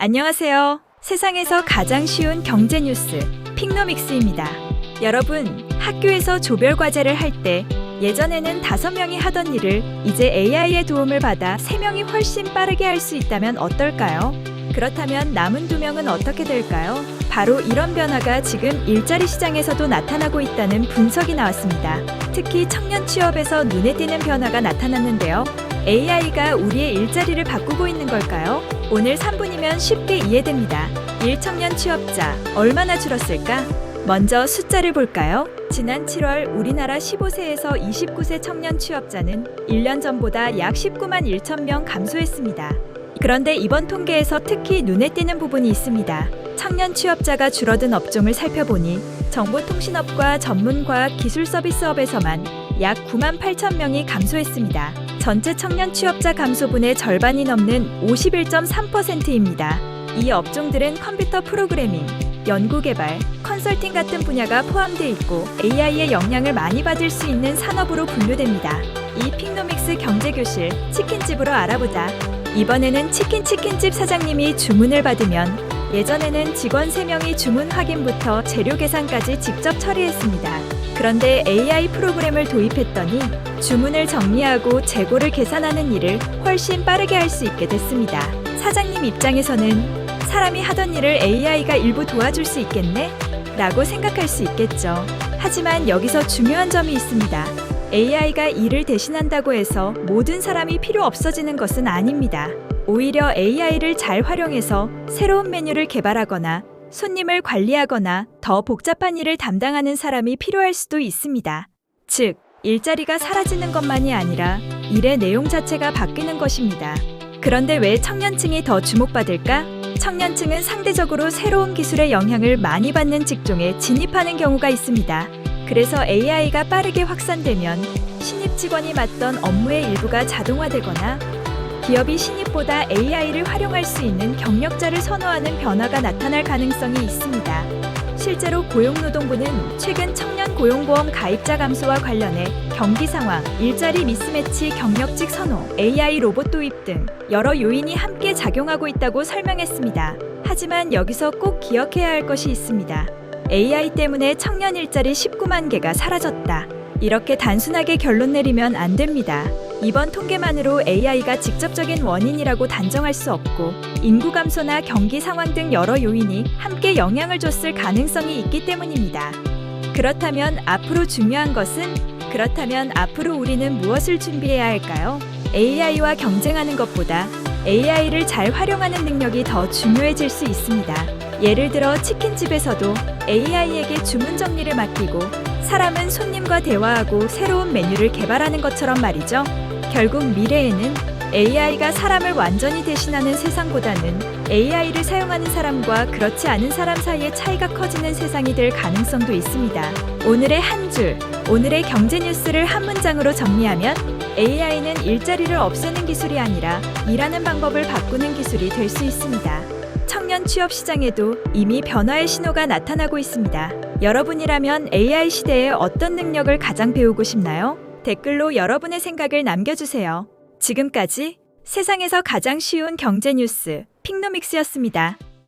안녕하세요. 세상에서 가장 쉬운 경제 뉴스 픽노믹스입니다. 여러분, 학교에서 조별 과제를 할 때 예전에는 5명이 하던 일을 이제 AI의 도움을 받아 3명이 훨씬 빠르게 할 수 있다면 어떨까요? 그렇다면 남은 2명은 어떻게 될까요? 바로 이런 변화가 지금 일자리 시장에서도 나타나고 있다는 분석이 나왔습니다. 특히 청년 취업에서 눈에 띄는 변화가 나타났는데요. AI가 우리의 일자리를 바꾸고 있는 걸까요? 오늘 3분이면 쉽게 이해됩니다. 1청년 취업자 얼마나 줄었을까? 먼저 숫자를 볼까요? 지난 7월 우리나라 15세에서 29세 청년 취업자는 1년 전보다 약 19만 1천 명 감소했습니다. 그런데 이번 통계에서 특히 눈에 띄는 부분이 있습니다. 청년 취업자가 줄어든 업종을 살펴보니 정보통신업과 전문과학 기술 서비스업에서만 약 9만 8천 명이 감소했습니다. 전체 청년 취업자 감소분의 절반이 넘는 51.3%입니다. 이 업종들은 컴퓨터 프로그래밍, 연구개발, 컨설팅 같은 분야가 포함되어 있고 AI의 영향을 많이 받을 수 있는 산업으로 분류됩니다. 이 픽노믹스 경제교실 치킨집으로 알아보자. 이번에는 치킨집 사장님이 주문을 받으면 예전에는 직원 3명이 주문 확인부터 재료 계산까지 직접 처리했습니다. 그런데 AI 프로그램을 도입했더니 주문을 정리하고 재고를 계산하는 일을 훨씬 빠르게 할 수 있게 됐습니다. 사장님 입장에서는 사람이 하던 일을 AI가 일부 도와줄 수 있겠네? 라고 생각할 수 있겠죠. 하지만 여기서 중요한 점이 있습니다. AI가 일을 대신한다고 해서 모든 사람이 필요 없어지는 것은 아닙니다. 오히려 AI를 잘 활용해서 새로운 메뉴를 개발하거나 손님을 관리하거나 더 복잡한 일을 담당하는 사람이 필요할 수도 있습니다. 즉, 일자리가 사라지는 것만이 아니라 일의 내용 자체가 바뀌는 것입니다. 그런데 왜 청년층이 더 주목받을까? 청년층은 상대적으로 새로운 기술의 영향을 많이 받는 직종에 진입하는 경우가 있습니다. 그래서 AI가 빠르게 확산되면 신입 직원이 맡던 업무의 일부가 자동화되거나 기업이 신입보다 AI를 활용할 수 있는 경력자를 선호하는 변화가 나타날 가능성이 있습니다. 실제로 고용노동부는 최근 청년 고용보험 가입자 감소와 관련해 경기 상황, 일자리 미스매치, 경력직 선호, AI 로봇 도입 등 여러 요인이 함께 작용하고 있다고 설명했습니다. 하지만 여기서 꼭 기억해야 할 것이 있습니다. AI 때문에 청년 일자리 19만 개가 사라졌다. 이렇게 단순하게 결론 내리면 안 됩니다. 이번 통계만으로 AI가 직접적인 원인이라고 단정할 수 없고 인구 감소나 경기 상황 등 여러 요인이 함께 영향을 줬을 가능성이 있기 때문입니다. 그렇다면 앞으로 우리는 무엇을 준비해야 할까요? AI와 경쟁하는 것보다 AI를 잘 활용하는 능력이 더 중요해질 수 있습니다. 예를 들어 치킨집에서도 AI에게 주문 정리를 맡기고 사람은 손님과 대화하고 새로운 메뉴를 개발하는 것처럼 말이죠. 결국 미래에는 AI가 사람을 완전히 대신하는 세상보다는 AI를 사용하는 사람과 그렇지 않은 사람 사이의 차이가 커지는 세상이 될 가능성도 있습니다. 오늘의 경제 뉴스를 한 문장으로 정리하면 AI는 일자리를 없애는 기술이 아니라 일하는 방법을 바꾸는 기술이 될 수 있습니다. 청년 취업 시장에도 이미 변화의 신호가 나타나고 있습니다. 여러분이라면 AI 시대에 어떤 능력을 가장 배우고 싶나요? 댓글로 여러분의 생각을 남겨주세요. 지금까지 세상에서 가장 쉬운 경제 뉴스 픽노믹스였습니다.